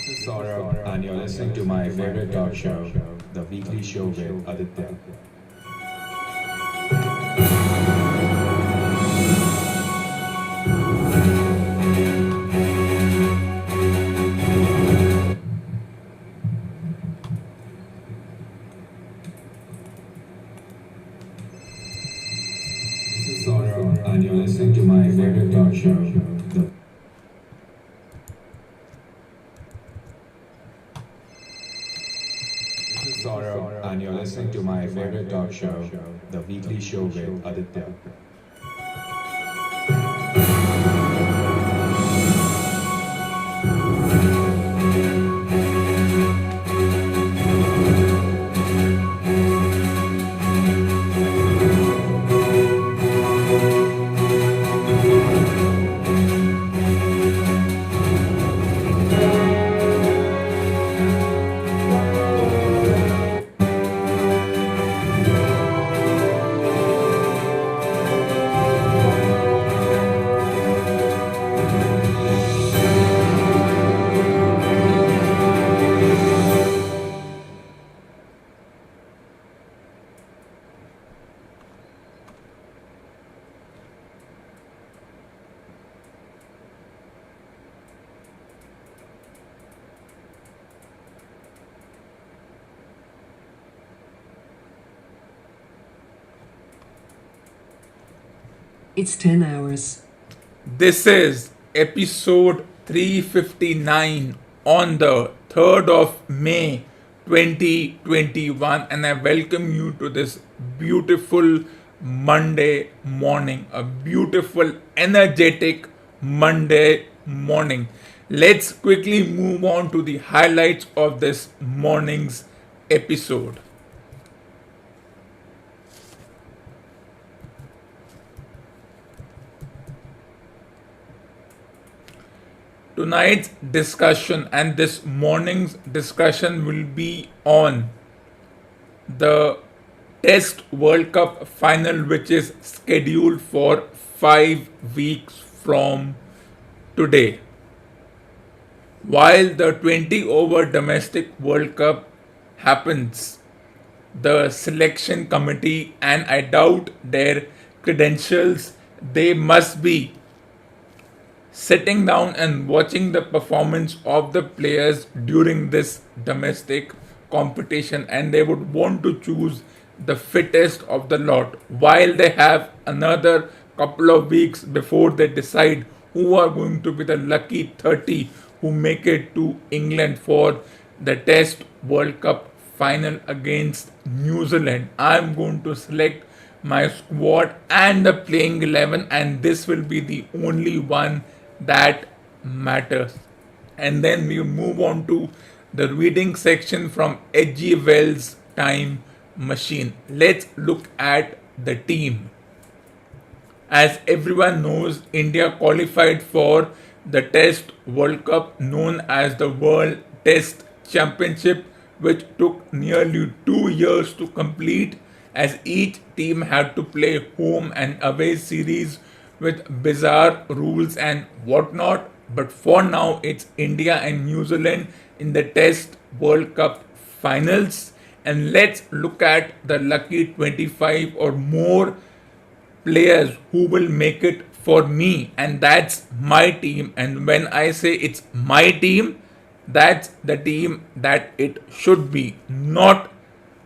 This is Saurabh, and you're listening to my favorite talk show, The Weekly Show with Aditya. This is Saurabh, and you're listening to my favorite talk show, The This is Saurabh, and you're listening to my favorite talk show, The Weekly Show with Aditya. It's 10 hours. This is episode 359 on the 3rd of May 2021, and I welcome you to this beautiful Monday morning, a beautiful, energetic Monday morning. Let's quickly move on to the highlights of this morning's episode. Tonight's discussion and this morning's discussion will be on the Test World Cup final, which is scheduled for 5 weeks from today. While the 20 over domestic World Cup happens, the selection committee, and I doubt their credentials, they must be sitting down and watching the performance of the players during this domestic competition, and they would want to choose the fittest of the lot while they have another couple of weeks before they decide who are going to be the lucky 30 who make it to England for the Test World Cup final against New Zealand. I'm going to select my squad and the playing 11, and this will be the only one that matters. And then we move on to the reading section from H.G. Wells' Time Machine. Let's look at the team. As everyone knows, India qualified for the Test World Cup known as the World Test Championship, which took nearly 2 years to complete, as each team had to play home and away series with bizarre rules and whatnot. But for now, it's India and New Zealand in the Test World Cup finals. And let's look at the lucky 25 or more players who will make it for me, and that's my team. And when I say it's my team, that's the team that it should be, not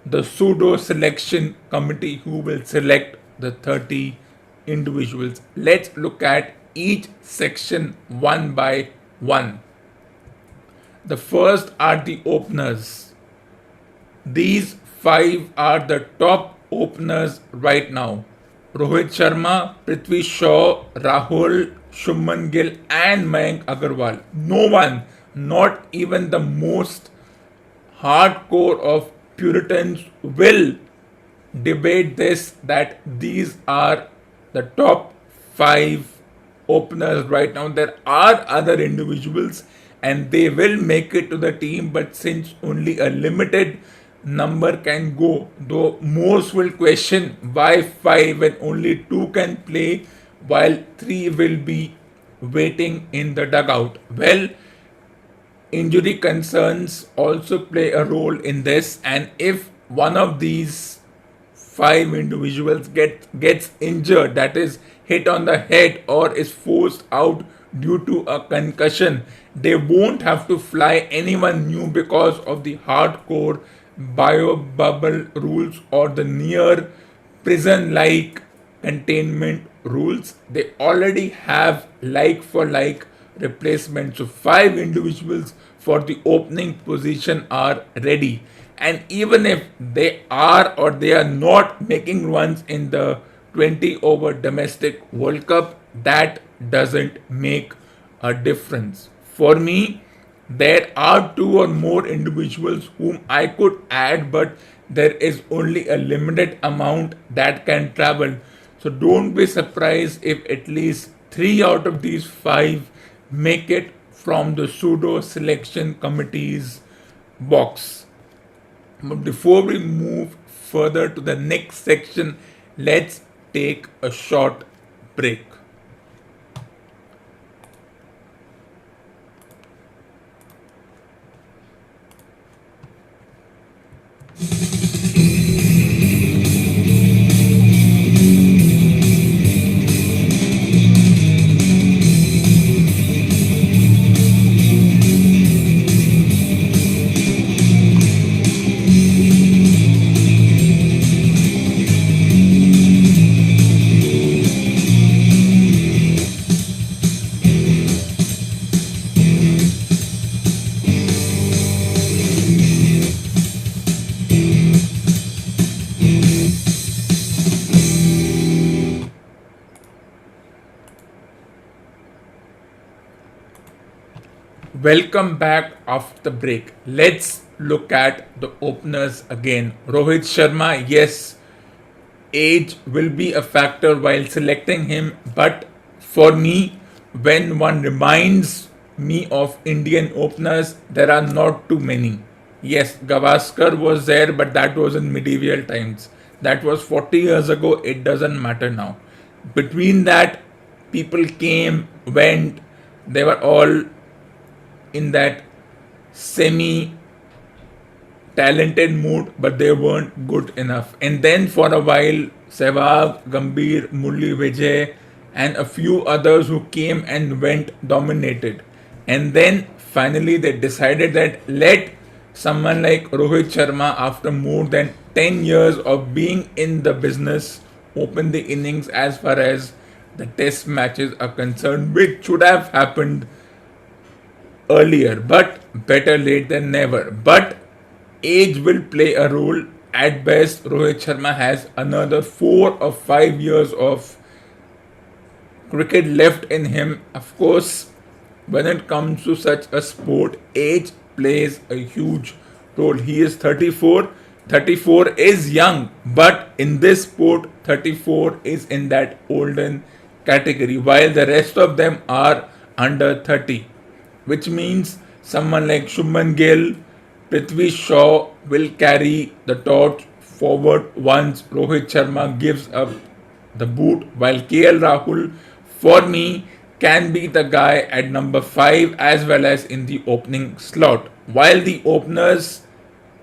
the pseudo selection committee who will select the 30 individuals. Let's look at each section one by one. The first are the openers. These five are the top openers right now: Rohit Sharma, Prithvi Shaw, Rahul, Shubman Gill, and Mayank Agarwal. No one, not even the most hardcore of Puritans, will debate this, that these are the top five openers right now. There are other individuals and they will make it to the team, but since only a limited number can go, though most will question why five when only two can play while three will be waiting in the dugout. Well, injury concerns also play a role in this, and if one of these five individuals gets injured, that is hit on the head or is forced out due to a concussion, they won't have to fly anyone new because of the hardcore bio bubble rules or the near prison like containment rules. They already have like for like replacement. So five individuals for the opening position are ready. And even if they are or they are not making runs in the 20 over domestic World Cup, that doesn't make a difference. For me, there are two or more individuals whom I could add, but there is only a limited amount that can travel. So don't be surprised if at least three out of these five make it from the pseudo selection committee's box. But before we move further to the next section, let's take a short break. Welcome back after the break. Let's look at the openers again. Rohit Sharma, yes, age will be a factor while selecting him, but for me, when one reminds me of Indian openers, there are not too many. Yes, Gavaskar was there, but that was in medieval times. That was 40 years ago, it doesn't matter now. Between that, people came, went, they were all in that semi talented mood, but they weren't good enough. And then for a while, Sehwag, Gambhir, Murli Vijay, and a few others who came and went dominated. And then finally, they decided that let someone like Rohit Sharma, after more than 10 years of being in the business, open the innings as far as the test matches are concerned, which should have happened earlier, but better late than never. But age will play a role. At best, Rohit Sharma has another 4 or 5 years of cricket left in him. Of course, when it comes to such a sport, age plays a huge role. He is 34. 34 is young, but in this sport, 34 is in that olden category, while the rest of them are under 30, which means someone like Shubman Gill, Prithvi Shaw will carry the torch forward once Rohit Sharma gives up the boot, while KL Rahul, for me, can be the guy at number 5 as well as in the opening slot. While the openers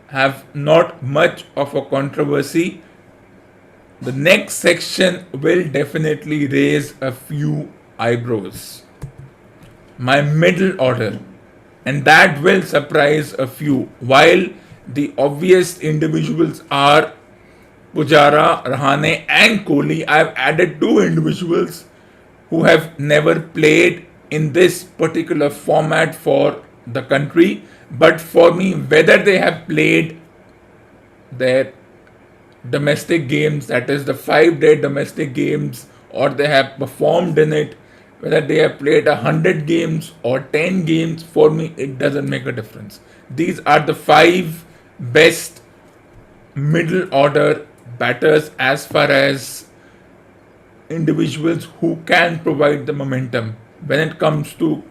have not much of a controversy, the next section will definitely raise a few eyebrows. My middle order, and that will surprise a few. While the obvious individuals are Pujara, Rahane, and Kohli, I have added two individuals who have never played in this particular format for the country. But for me, whether they have played their domestic games, that is the 5-day domestic games, or they have performed in it, whether they have played 100 games or 10 games, for me it doesn't make a difference. These are the 5 best middle order batters as far as individuals who can provide the momentum. When it comes to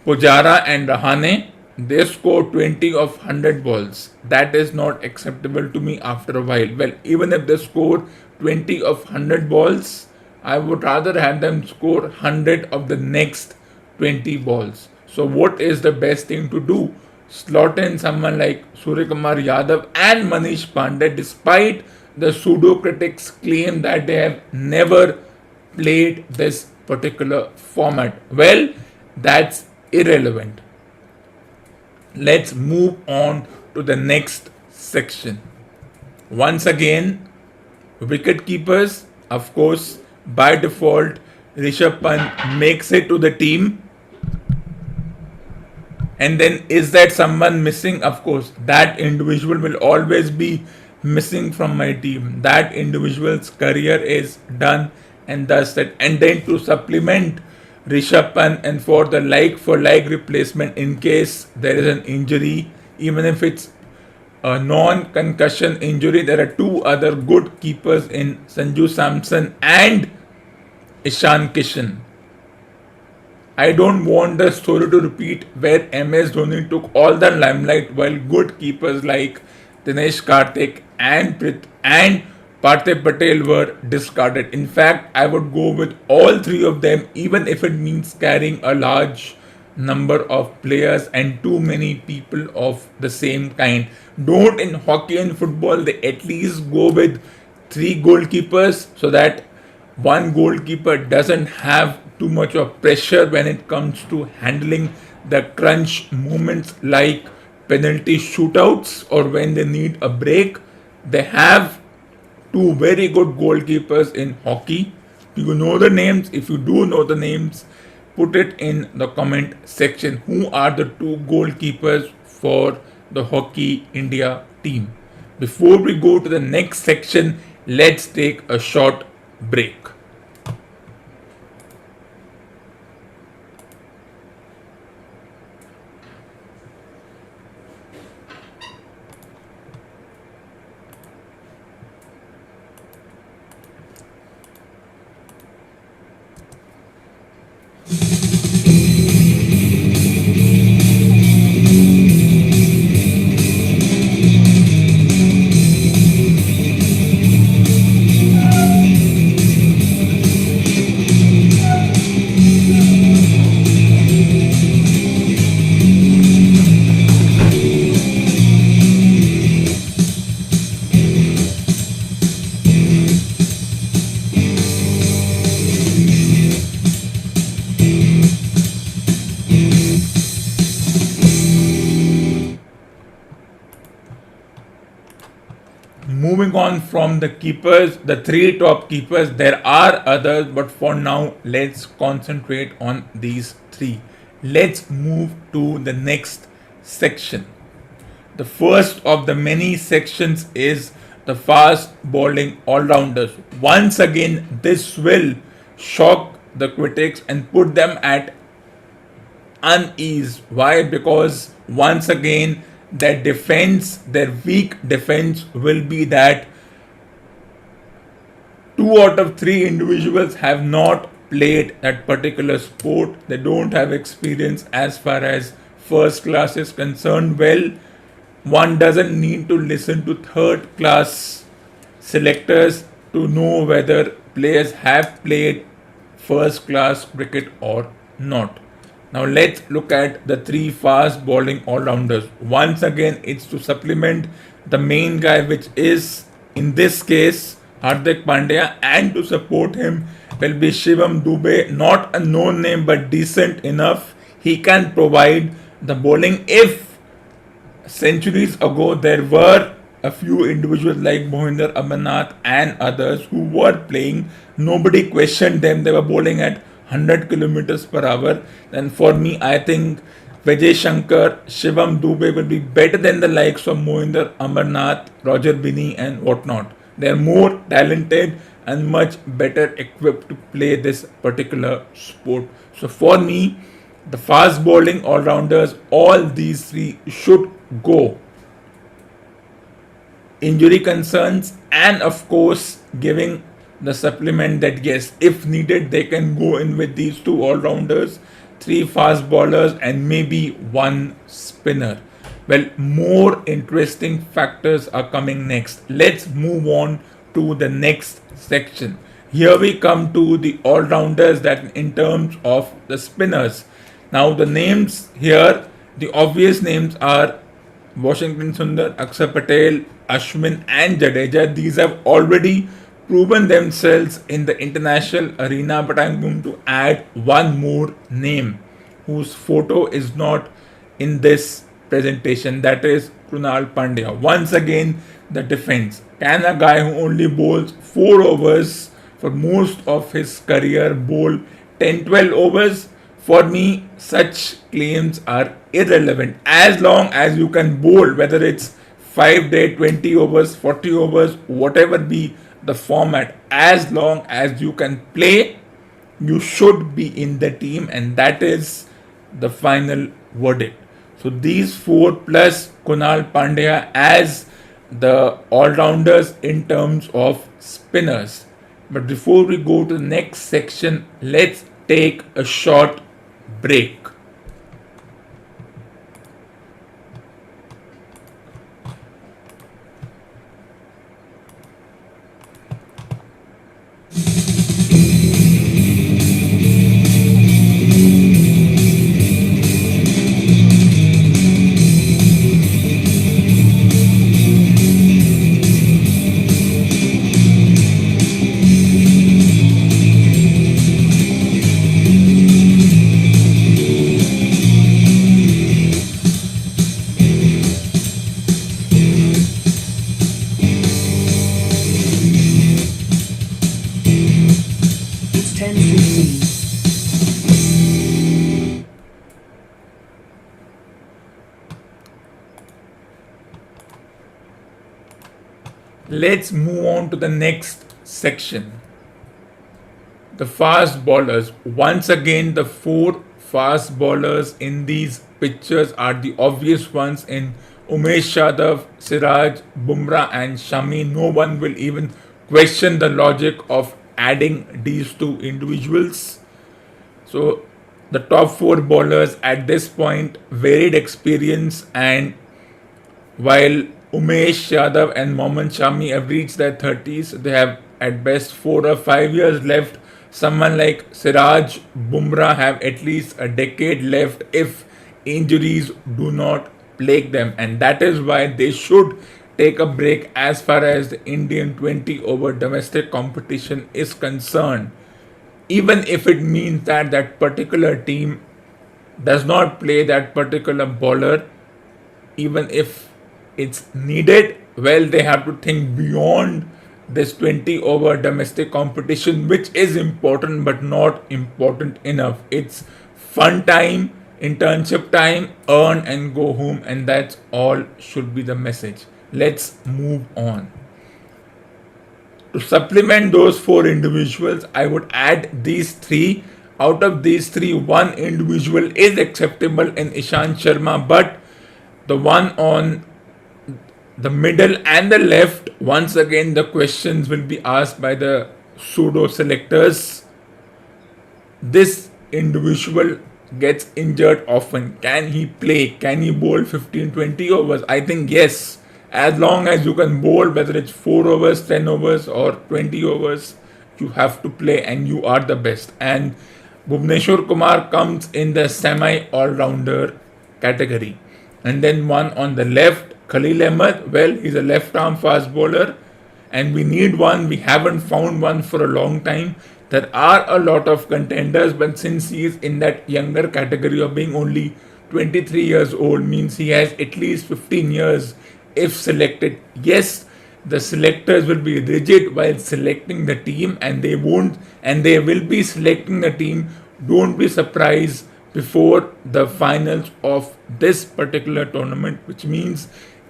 Pujara and Rahane, they score 20 of 100 balls. That is not acceptable to me after a while. Well, even if they score 20 of 100 balls, I would rather have them score 100 of the next 20 balls. So what is the best thing to do? Slot in someone like Suryakumar Yadav and Manish Pandey, despite the pseudo critics claim that they have never played this particular format. Well, that's irrelevant. Let's move on to the next section. Once again, wicket keepers, of course, by default, Rishabh Pant makes it to the team. And then, is that someone missing? Of course, that individual will always be missing from my team. That individual's career is done, and thus that. And then to supplement Rishabh Pant and for the like for like replacement in case there is an injury, even if it's a non-concussion injury, there are two other good keepers in Sanju Samson and Ishan Kishan. I don't want the story to repeat where MS Dhoni took all the limelight while good keepers like Dinesh Karthik and Parthiv Patel were discarded. In fact, I would go with all three of them even if it means carrying a large number of players and too many people of the same kind. Don't in hockey and football they at least go with three goalkeepers so that one goalkeeper doesn't have too much of pressure when it comes to handling the crunch moments like penalty shootouts or when they need a break. They have two very good goalkeepers in hockey. Do you know the names? If you do know the names, put it in the comment section. Who are the two goalkeepers for the Hockey India team? Before we go to the next section, let's take a short break. Moving on from the keepers, the three top keepers, there are others, but for now, let's concentrate on these three. Let's move to the next section. The first of the many sections is the fast bowling all-rounders. Once again, this will shock the critics and put them at unease. Why? Because once again, their defense, their weak defense will be that two out of three individuals have not played that particular sport. They don't have experience as far as first class is concerned. Well, one doesn't need to listen to third class selectors to know whether players have played first class cricket or not. Now let's look at the three fast bowling all-rounders. Once again, it's to supplement the main guy, which is in this case Hardik Pandya, and to support him will be Shivam Dube, not a known name but decent enough. He can provide the bowling. If centuries ago there were a few individuals like Mohinder Amarnath and others who were playing, nobody questioned them, they were bowling at 100 kilometers per hour, then for me, I think Vijay Shankar, Shivam Dube will be better than the likes of Mohinder Amarnath, Roger Binney and whatnot. They are more talented and much better equipped to play this particular sport. So for me, the fast bowling all-rounders, all these three should go. Injury concerns and of course giving the supplement that yes, if needed, they can go in with these two all-rounders, three fast bowlers and maybe one spinner. Well, more interesting factors are coming next. Let's move on to the next section. Here we come to the all-rounders, that in terms of the spinners. Now the names here, the obvious names are Washington Sundar, Akshar Patel, Ashwin and Jadeja. These have already proven themselves in the international arena, but I'm going to add one more name whose photo is not in this presentation. That is Krunal Pandya. Once again, the defense. Can a guy who only bowls 4 overs for most of his career bowl 10-12 overs? For me, such claims are irrelevant. As long as you can bowl, whether it's 5 day, 20 overs, 40 overs, whatever be the format, as long as you can play, you should be in the team, and that is the final verdict. So these four plus Kunal Pandya as the all-rounders in terms of spinners. But before we go to the next section, let's take a short break. It's 10:15. Let's move on to the next section. The fast bowlers. Once again, the four fast bowlers in these pictures are the obvious ones in Umesh Yadav, Siraj, Bumrah, and Shami. No one will even question the logic of adding these two individuals. So, the top four bowlers at this point, varied experience, and while Umesh Yadav and Mohammad Shami have reached their 30s, they have at best 4 or 5 years left. Someone like Siraj, Bumrah have at least a decade left if injuries do not plague them, and that is why they should take a break as far as the Indian 20 over domestic competition is concerned, even if it means that that particular team does not play that particular bowler, even if it's needed. Well, they have to think beyond this 20 over domestic competition, which is important but not important enough. It's fun time, internship time, earn and go home, and that's all should be the message. Let's move on. To supplement those four individuals, I would add these three. Out of these three, one individual is acceptable in Ishant Sharma, but the one on the middle and the left, once again, the questions will be asked by the pseudo selectors. This individual gets injured often. Can he play? Can he bowl 15-20 overs? I think yes. As long as you can bowl, whether it's 4 overs, 10 overs, or 20 overs, you have to play and you are the best. And Bhuvneshwar Kumar comes in the semi all-rounder category. And then one on the left, Khalil Ahmed, well, he's a left-arm fast bowler and we need one. We haven't found one for a long time. There are a lot of contenders, but since he is in that younger category of being only 23 years old, means he has at least 15 years if selected. Yes, the selectors will be rigid while selecting the team, and they will be selecting the team. Don't be surprised before the finals of this particular tournament, which means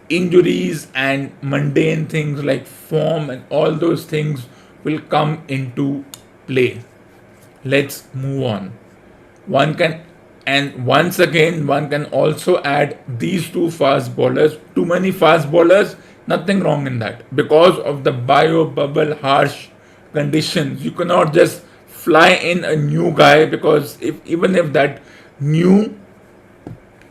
injuries and mundane things like form and all those things will come into play. Let's move on. One can also add these two fast bowlers. Too many fast bowlers, nothing wrong in that. Because of the bio bubble harsh conditions, you cannot just fly in a new guy, because even if that new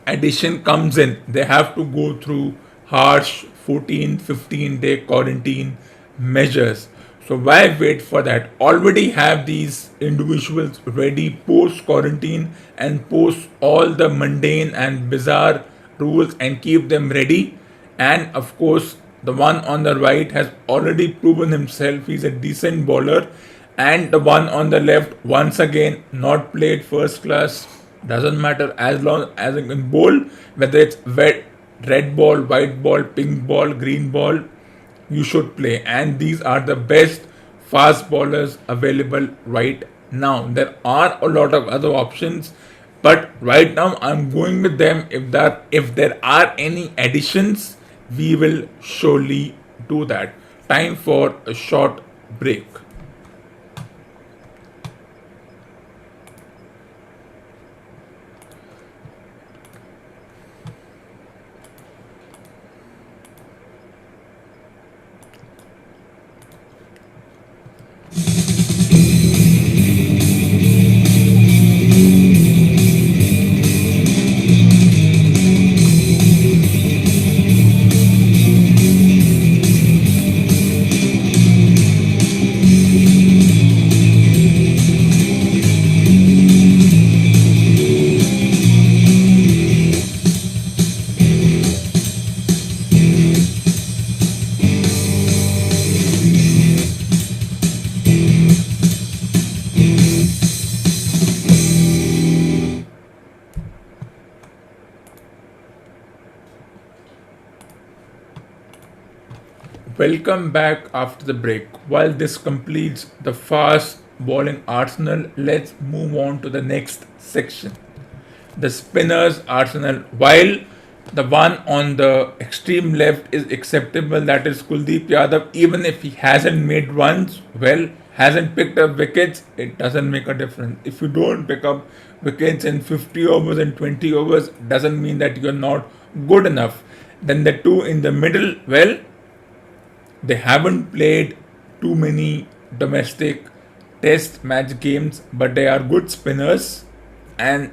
addition comes in, they have to go through harsh 14-15 day quarantine measures. So why wait for that? Already have these individuals ready post quarantine and post all the mundane and bizarre rules and keep them ready. And of course, the one on the right has already proven himself. He's a decent bowler. And the one on the left, once again, not played first class. Doesn't matter as long as it can bowl, whether it's red ball, white ball, pink ball, green ball, you should play. And these are the best fast bowlers available right now. There are a lot of other options, but right now I'm going with them. If there are any additions, we will surely do that. Time for a short break. Welcome back after the break. While this completes the fast bowling arsenal, let's move on to the next section. The spinner's arsenal. While the one on the extreme left is acceptable, that is Kuldeep Yadav, even if he hasn't made runs, well, hasn't picked up wickets, it doesn't make a difference. If you don't pick up wickets in 50 overs and 20 overs, doesn't mean that you're not good enough. Then the two in the middle, well, they haven't played too many domestic test match games, but they are good spinners. And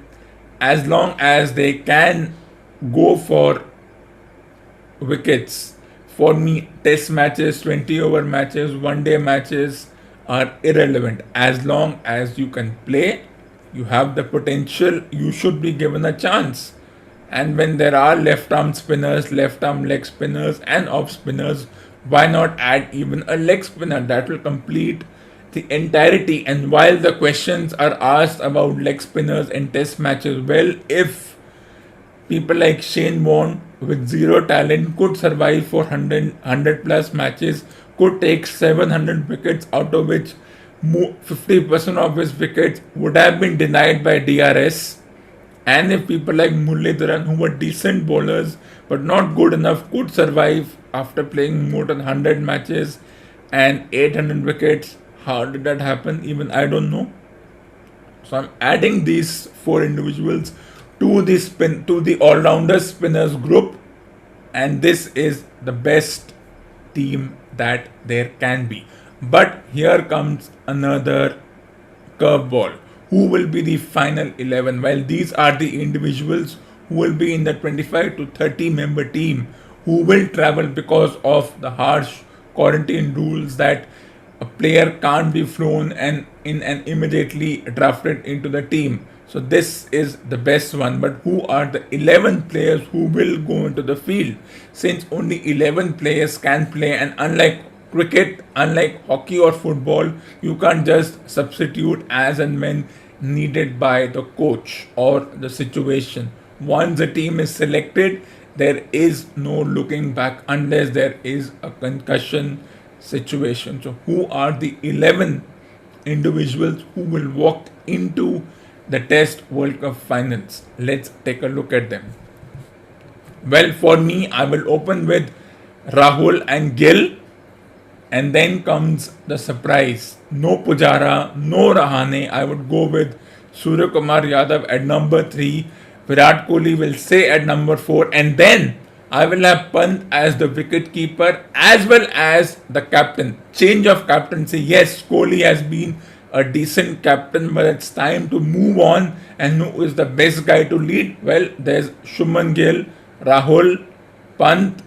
as long as they can go for wickets, for me, test matches, 20 over matches, one day matches are irrelevant. As long as you can play, you have the potential, you should be given a chance. And when there are left arm spinners, left arm leg spinners, and off spinners, why not add even a leg spinner? That will complete the entirety. And while the questions are asked about leg spinners in test matches, well, if people like Shane Warne with zero talent could survive for 100 plus matches, could take 700 wickets, out of which 50% of his wickets would have been denied by DRS. And if people like Muralidharan, who were decent bowlers but not good enough, could survive after playing more than 100 matches and 800 wickets, how did that happen? Even I don't know. So I'm adding these four individuals to the all-rounder spinners group, and this is the best team that there can be. But here comes another curveball. Who will be the final 11? Well, these are the individuals who will be in the 25 to 30 member team who will travel because of the harsh quarantine rules that a player can't be flown and immediately drafted into the team. So this is the best one. But who are the 11 players who will go into the field? Since only 11 players can play, and unlike cricket, unlike hockey or football, you can't just substitute as and when needed by the coach or the situation. Once the team is selected, there is no looking back unless there is a concussion situation. So who are the 11 individuals who will walk into the Test World Cup finals? Let's take a look at them. Well, for me, I will open with Rahul and Gill, and then comes the surprise. No Pujara, no Rahane. I would go with Surya Kumar Yadav at number 3. Virat Kohli will stay at number 4, and then I will have Pant as the wicket keeper as well as the captain. Change of captaincy. Yes, Kohli has been a decent captain, but it's time to move on. And who is the best guy to lead? Well, there's Shubman Gill, Rahul, Pant,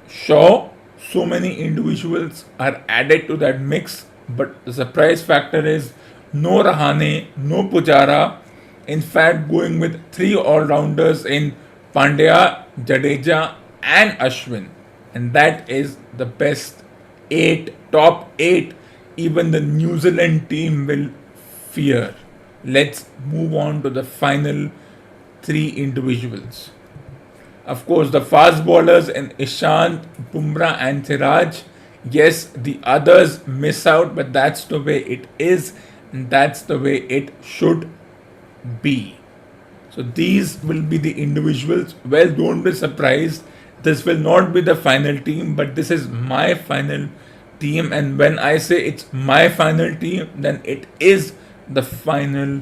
Shaw. So many individuals are added to that mix. But the surprise factor is no Rahane, no Pujara. In fact, going with three all-rounders in Pandya, Jadeja, and Ashwin, and that is the best eight, top eight. Even the New Zealand team will fear. Let's move on to the final three individuals. Of course, the fast bowlers in Ishant, Bumrah, and Siraj. Yes, the others miss out, but that's the way it is, and that's the way it should be. So these will be the individuals. Well, don't be surprised. This will not be the final team, but this is my final team. And when I say it's my final team, then it is the final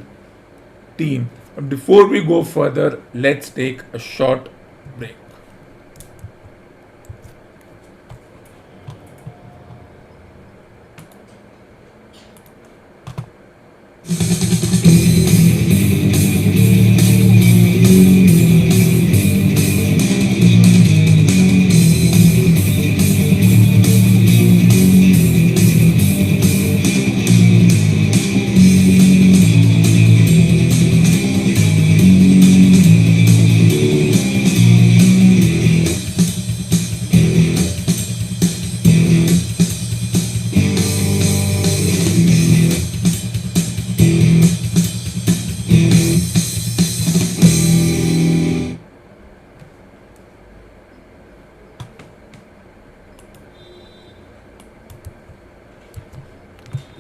team. But before we go further, let's take a short break.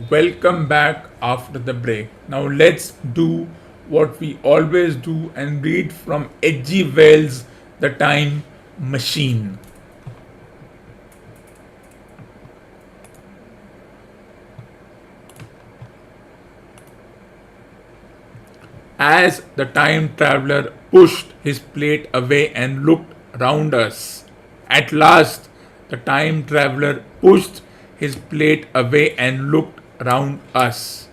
Welcome back after the break. Now let's do what we always do and read from H.G. Wells' The Time Machine. As the time traveler pushed his plate away and looked round us, at last the time traveler pushed his plate away and looked round us.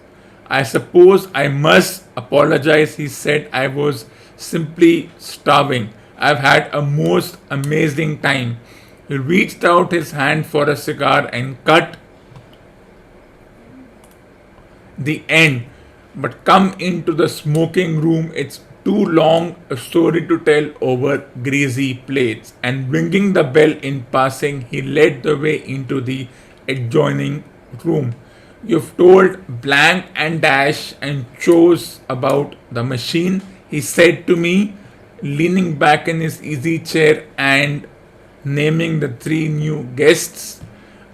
I suppose I must apologize, he said. I was simply starving. I've had a most amazing time. He reached out his hand for a cigar and cut the end. But come into the smoking room, it's too long a story to tell over greasy plates. And ringing the bell in passing, he led the way into the adjoining room. You've told blank and dash and chose about the machine, he said to me, leaning back in his easy chair and naming the three new guests.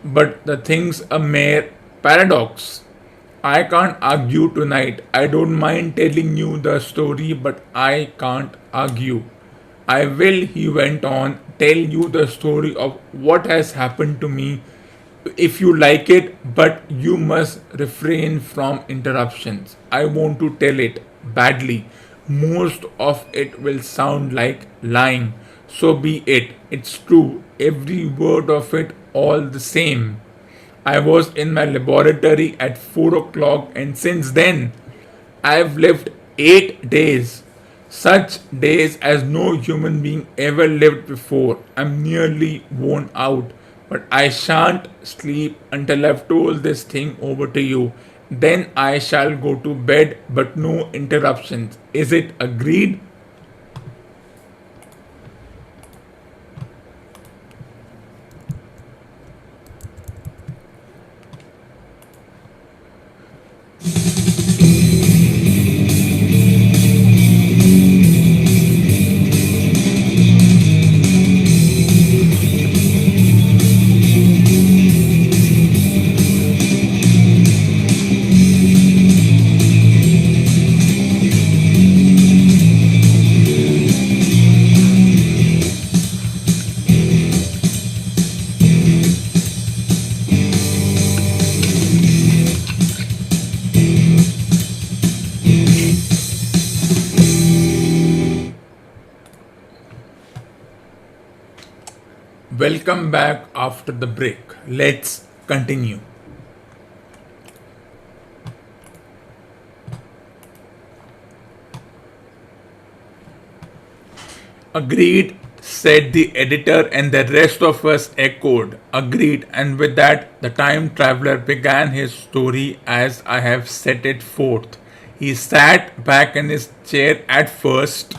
But the thing's a mere paradox. I can't argue tonight. I don't mind telling you the story, but I can't argue. I will, he went on, tell you the story of what has happened to me if you like it, but you must refrain from interruptions. I want to tell it badly. Most of it will sound like lying. So be it. It's true. Every word of it, all the same. I was in my laboratory at 4 o'clock, and since then, I've lived 8 days. Such days as no human being ever lived before. I'm nearly worn out, but I shan't sleep until I've told this thing over to you. Then I shall go to bed, but no interruptions. Is it agreed? Welcome back after the break. Let's continue. Agreed, said the editor, and the rest of us echoed, agreed, and with that, the time traveler began his story as I have set it forth. He sat back in his chair at first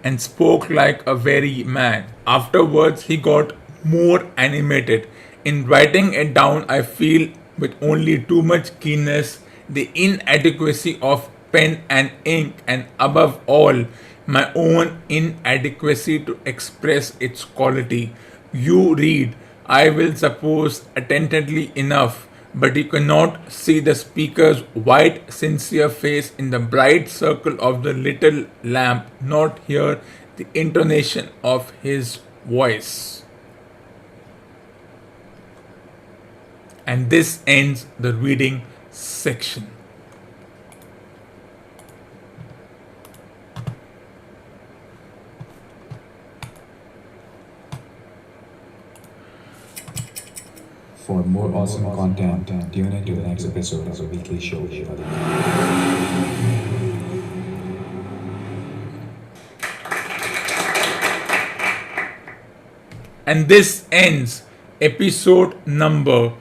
and spoke like a very man. Afterwards, he got more animated. In writing it down, I feel with only too much keenness the inadequacy of pen and ink, and above all, my own inadequacy to express its quality. You read, I will suppose, attentively enough, but you cannot see the speaker's white, sincere face in the bright circle of the little lamp, not hear the intonation of his voice. And this ends the reading section. For more awesome content, tune into the next episode of the weekly show with Aditya. And this ends episode number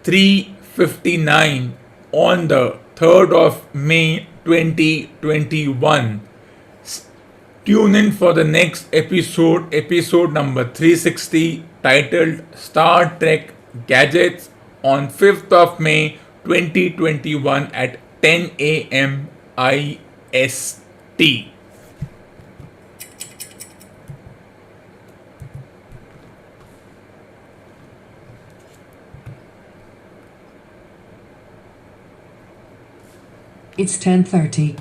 359 on the 3rd of May 2021. Tune in for the next episode, episode number 360, titled Star Trek Gadgets, on 5th of May 2021 at 10 a.m. IST. It's 10:30.